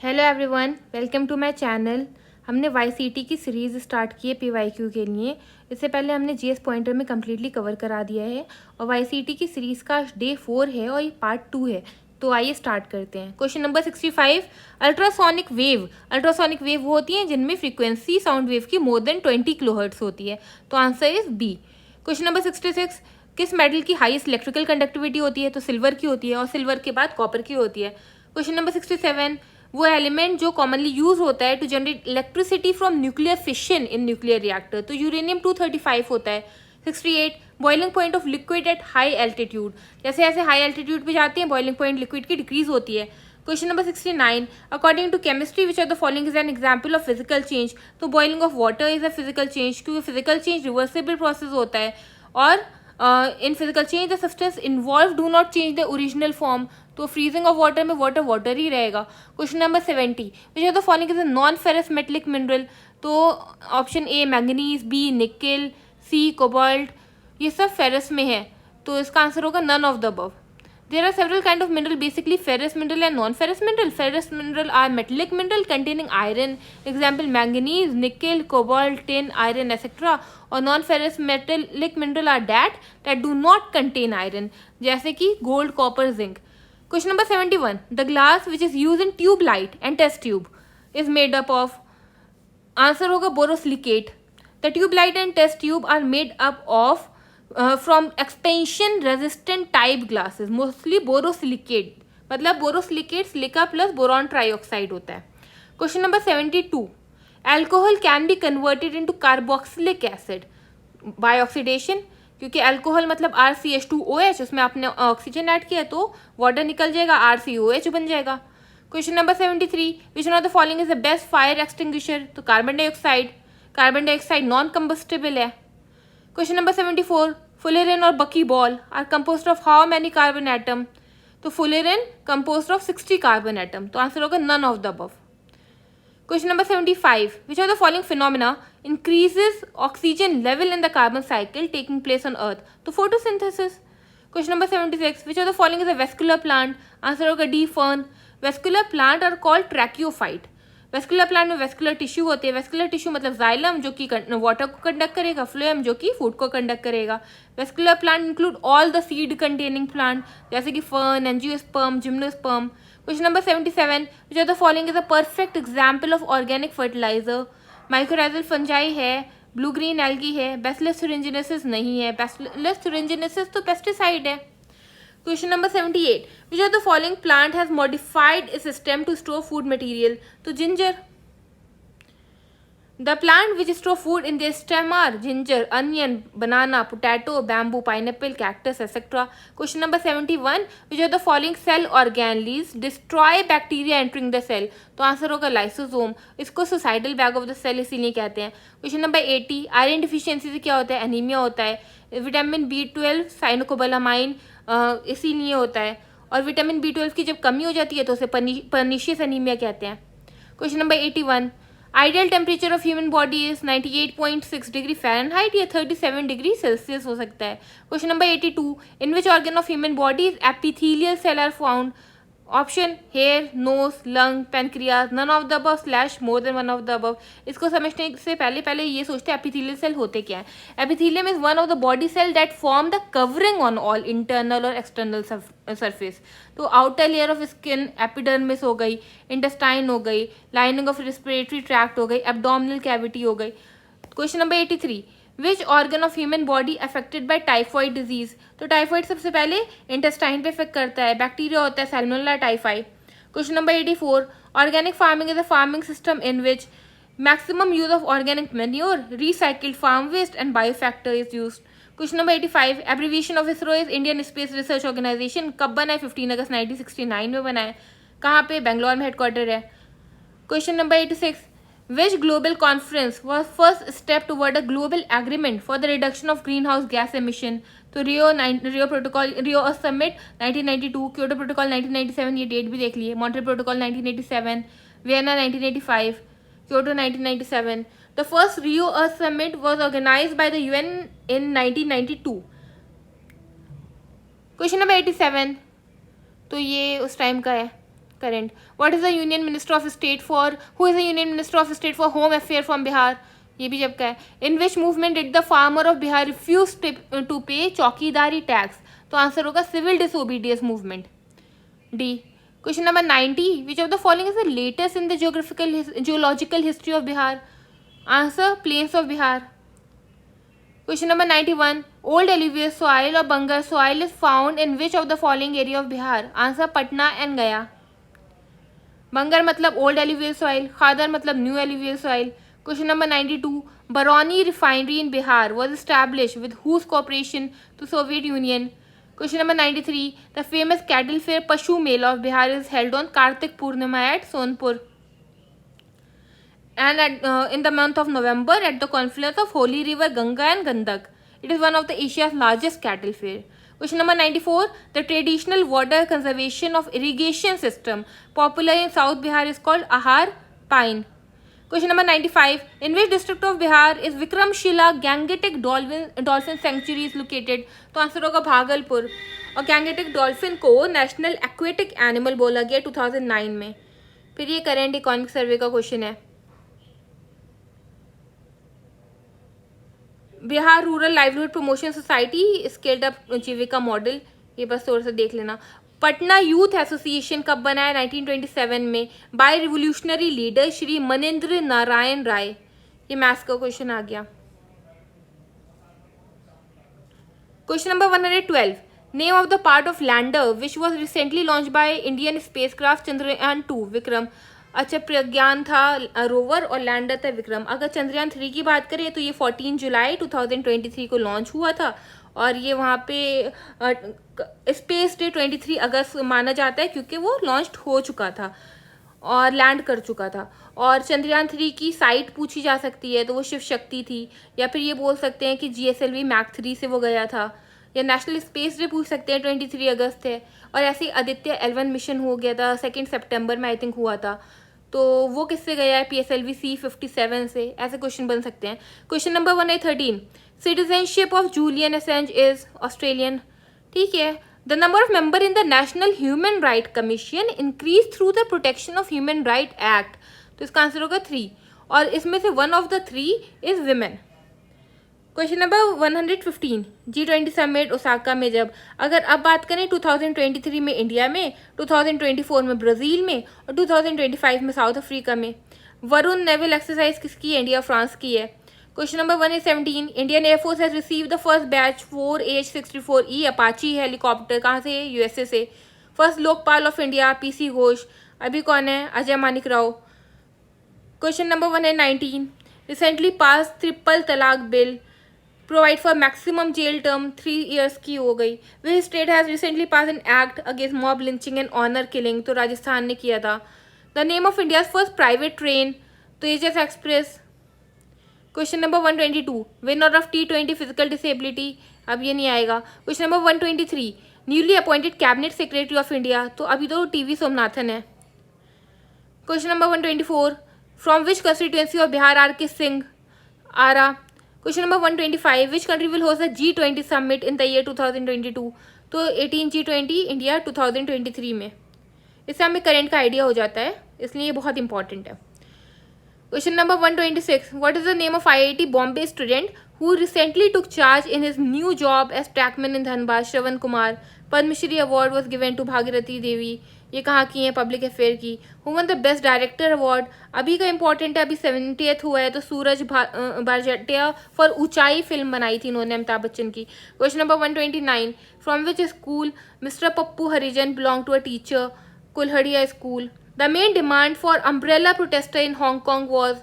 Hello everyone, welcome to my channel. हमने YCT की series start की है पीवाईक्यू के लिए। इससे पहले हमने जीएस पॉइंटर में कम्प्लीटली कवर करा दिया है और वाईसीटी की सीरीज़ का डे 4 है और ये पार्ट 2 है। तो आइए स्टार्ट करते हैं। Question number 65, ultrasonic wave. Ultrasonic wave वो होती हैं जिनमें फ्रीक्वेंसी साउंड वेव की मोर देन 20 किलोहर्ट्ज़ होती है। तो answer is B. Question number 66, किस मेटल की हाईएस्ट इलेक्ट्रिकल कंडक्टिविटी होती है? तो सिल्वर की होती है और सिल्वर के बाद कॉपर की होती है। क्वेश्चन नंबर 67, वो एलिमेंट जो कॉमनली यूज होता है to generate electricity from nuclear fission in nuclear reactor, तो यूरेनियम 235 होता है। 68, boiling point of liquid at high altitude. जैसे जैसे हाई एल्टीट्यूड पे जाती है बॉइलिंग पॉइंट लिक्विड की डिक्रीज होती है। Question number 69, according to chemistry which are the following is an example of physical change. तो boiling of water is a physical change, क्योंकि फिजिकल चेंज रिवर्सिबल प्रोसेस होता है और in physical change the substance involve do not change the original form. तो freezing of water में water water ही रहेगा। Question number 70, which are the following is a non ferrous metallic mineral. तो option A manganese, B nickel, C cobalt, ये सब ferrous में है। तो इसका आंसर होगा none of the above. There are several kind of mineral, basically ferrous mineral and non-ferrous mineral. Ferrous mineral are metallic mineral containing iron, example manganese, nickel, cobalt, tin, iron, etc. और non-ferrous metallic mineral are that do not contain iron, जैसे कि gold, copper, zinc. Question number 71. The glass which is used in tube light and test tube is made up of, answer होगा borosilicate. The tube light and test tube are made up of from expansion resistant type glasses, mostly borosilicate, मतलब borosilicate silica plus boron trioxide होता है। Question number 72, alcohol can be converted into carboxylic acid by oxidation, क्योंकि alcohol मतलब RCH2OH, उसमें आपने oxygen add किया तो water निकल जाएगा, RCOH बन जाएगा। Question number 73, which one of the following is the best fire extinguisher. तो carbon dioxide. Carbon dioxide non combustible है। क्वेश्चन नंबर 74, फुलेरिन और bucky ball are composed of how many carbon atom. तो fullerene composed of 60 carbon atom. तो answer होगा none of the above. Question number 75, which of the following phenomena increases oxygen level in the carbon cycle taking place on earth? तो photosynthesis. Question number 76, which of the following is a vascular plant? Answer होगा D, fern. Vascular plant are called tracheophyte. Vascular plant में vascular tissue होते हैं। Vascular tissue मतलब xylem जो कि water को conduct करेगा, फ्लोएम जो कि फूड को कंडक्ट करेगा। Vascular plant include all the seed containing plant, जैसे कि fern, angiosperm, gymnosperm. Question number 77, which are the following is a perfect example of organic fertiliser. Mycorrhizal fungi है, blue green algae है, bacillus thuringiensis नहीं है। Bacillus thuringiensis तो pesticide है। Question number 78, which of the following plant has modified a system to store food material. तो ginger. The plant which store food in their stem are ginger, onion, banana, potato, bamboo, pineapple, cactus, etc. Question number 71, which of the following cell organelles destroy bacteria entering the cell? तो answer होगा lysosome. इसको suicidal bag of the cell इसीलिए कहते हैं। Question number 80, iron deficiency से क्या होता है? एनीमिया होता है। विटामिन B12 साइनोकोबालामाइन इसीलिए होता है, और विटामिन B12 की जब कमी हो जाती है तो उसे पर्नीशियस एनीमिया कहते हैं। Question number 81, ideal temperature of human body is 98.6 degree Fahrenheit या 37 डिग्री सेल्सियस हो सकता है। Question number 82, in which organ of human body is epithelial cell are found. Option hair, nose, lung, pancreas, none of the above slash more than one of the above. इसको समझने से पहले ये सोचते हैं एपिथेलियल सेल होते क्या है। Epithelium is one of the body cell that form the covering on all internal और एक्सटर्नल सरफेस। तो outer layer of skin epidermis हो गई, इंटेस्टाइन हो गई, लाइनिंग ऑफ रिस्पिरेटरी ट्रैक्ट हो गई, एब्डोमिनल कैविटी हो गई। Question number 83, which organ of human body affected by typhoid disease. तो टाइफॉइड सबसे पहले इंटेस्टाइन पे इफेक्ट करता है, बैक्टीरिया होता है salmonella typhi. Question number 84, organic farming is a farming system in which maximum use of organic manure, recycled farm waste and biofactor is used. Question number 85, abbreviation of ISRO is Indian space research organisation. कब बना है? 15 अगस्त 1969 में बना है। कहाँ पे? बेंगलोर में headquarter है। Question number 86, which global conference was first step toward a global agreement for the reduction of greenhouse gas emission? तो रियो समिट 1992, क्योटो प्रोटोकॉल 1997, ये डेट भी देख लिए। Montreal protocol 1987, Vienna 1985, Kyoto 1997. The first Rio Earth Summit was organized by the UN in 1992. Question number 87, तो ये उस time का है, current. What is the union minister of state for, who is the union minister of state for home affair from Bihar, ये भी जब का है. In which movement did the farmer of Bihar refuse to pay chowkidari tax, तो answer होगा civil disobedience movement. D. Question number 90, which of the following is the latest in the geological history of Bihar, answer plains of Bihar. Question number 91, old alluvial soil और bangar soil is found in which of the following area of Bihar, answer Patna and Gaya. Bangar मतलब old alluvial soil, khadar मतलब new alluvial soil. Question number 92, Barauni refinery in Bihar was established with whose cooperation to Soviet Union. Question number 93, the famous cattle fair Pashu Mela of Bihar is held on Kartik Purnima at Sonpur and in the month of November at the confluence of holy river Ganga and Gandak. It is one of the Asia's largest cattle fair. Question number 94, the traditional water conservation of irrigation system popular in South Bihar is called Ahar Pine. Question number 95, in which district of Bihar is Vikramshila Gangetic Dolphin Sanctuary is located, तो answer होगा भागलपुर. और Gangetic dolphin को national aquatic animal बोला गया 2009 में. फिर ये current economic survey का क्वेश्चन है. Bihar rural livelihood promotion society scaled up Jeevika model, ये बस थोड़ा सा देख लेना. पटना यूथ एसोसिएशन कब बना है, 1927 में, by revolutionary leader Shri Manindra Narayan Roy. ये मैथ्स का क्वेश्चन आ गया. Question number 112, name of the part of lander which was recently launch by Indian spacecraft Chandrayaan 2 Vikram. अच्छा, प्रज्ञान था रोवर और लैंडर था विक्रम. अगर चंद्रयान 3 की बात करें तो ये 14 जुलाई 2023 को लॉन्च हुआ था और ये वहाँ पे स्पेस डे 23 अगस्त माना जाता है क्योंकि वो लॉन्च हो चुका था और लैंड कर चुका था. और चंद्रयान 3 की साइट पूछी जा सकती है तो वो शिव शक्ति थी, या फिर ये बोल सकते हैं कि GSLV मैक 3 से वो गया था, या नेशनल स्पेस डे पूछ सकते हैं 23 अगस्त है. और ऐसे ही आदित्य L1 मिशन हो गया था 2 सितंबर में आई थिंक हुआ था, तो वो किससे गया है, PSLV C57 से. ऐसे क्वेश्चन बन सकते हैं. Question number 113, citizenship of Julian Assange is Australian. ठीक है. The number of member in the national human right commission increase through the protection of human right act, तो इसका आंसर होगा 3 और इसमें से 1 of the 3 is women. Question number 115, G20 summit Osaka में जब, अगर अब बात करें 2023 में इंडिया में, 2024 में ब्राज़ील में और 2025 में साउथ अफ्रीका में. वरुण नेवल एक्सरसाइज किसकी है, इंडिया फ्रांस की है. Question number 117, Indian air force has receive the first batch 4AH-64E Apache helicopter, कहाँ से, USA से. First Lokpal of India PC Ghosh, अभी कौन है, Ajay Manik Rao. Question number 119, recently pass triple talaq bill provide for maximum jail term 3 years की हो गई. Which state has recently pass an act against mob lynching and honour killing, तो राजस्थान ने किया था. The name of India's first private train, तो Tejas express. Question number 122, winner of T20 physical disability, अब ये नहीं आएगा. Question number 123, newly appointed cabinet secretary of India, तो अभी तो TV सोमनाथन है. Question number 124, from which constituency of Bihar RK Singh, Arrah. Question number 125, which country will host the G20 summit in the year 2022, तो 18 G20 India 2023 में. इससे हमें करेंट का idea हो जाता है, इसलिए ये बहुत इंपॉर्टेंट है. Question number 126. What is the name of IIT Bombay student who recently took charge in his new job as trackman in Dhanbad? Shravan Kumar. Padma Shri award was given to Bhagirathi Devi. ये कहाँ की है, पब्लिक अफेयर की. Who won the best director award? अभी का important है, अभी 70th हुआ है, तो सूरज बारजाटिया फॉर ऊंचाई फिल्म बनाई थी इन्होंने अमिताभ बच्चन की. Question number 129. From which school Mr. Pappu Harijan belonged to a teacher? Kulhadiya school. The main demand for umbrella protester in Hong Kong was,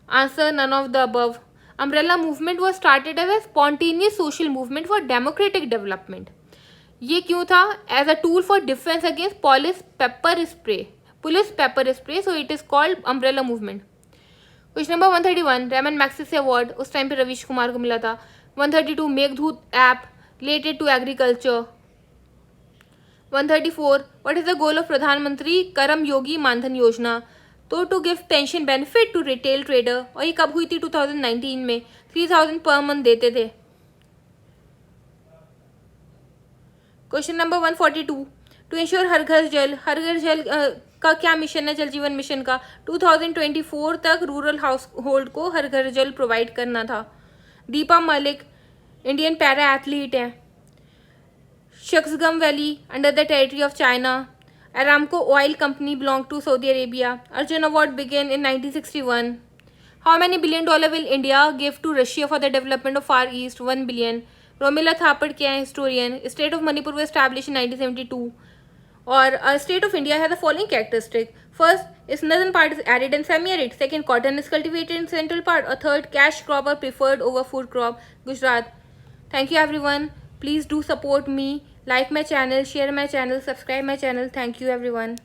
answer none of the above. Umbrella movement was started as a spontaneous social movement for democratic development. ये क्यों था, as a tool for defense against police pepper spray, so it is called umbrella movement. Question number 131, Raymond Magsaysay award उस time पे रवीश कुमार को मिला था. 132, Meghdoot app related to agriculture. 134, what is the goal of प्रधानमंत्री करम योगी मानधन योजना, तो to give pension benefit to retail trader. और ये कब हुई थी, 2019 में. 3000 पर मंथ देते थे. क्वेश्चन नंबर 142, टू इंश्योर हर घर जल का क्या मिशन है जल जीवन मिशन का? 2024 तक रूरल हाउस होल्ड को हर घर जल प्रोवाइड करना था। Deepa Malik Indian para athlete हैं। Shaksgam valley under the territory of China. Aramco oil company belonged to Saudi Arabia. Arjun Award began in 1961. How many $1 billion will India give to Russia for the development of Far East? 1 billion. Romila Thapar क्या है historian? State of Manipur was established in 1972. और state of India has the following characteristic. First, its northern part is arid and semi-arid. Second, cotton is cultivated in central part. Or third, cash crop are preferred over food crop. Gujarat. Thank you everyone. Please do support me. Like my channel, share my channel, subscribe my channel. Thank you everyone.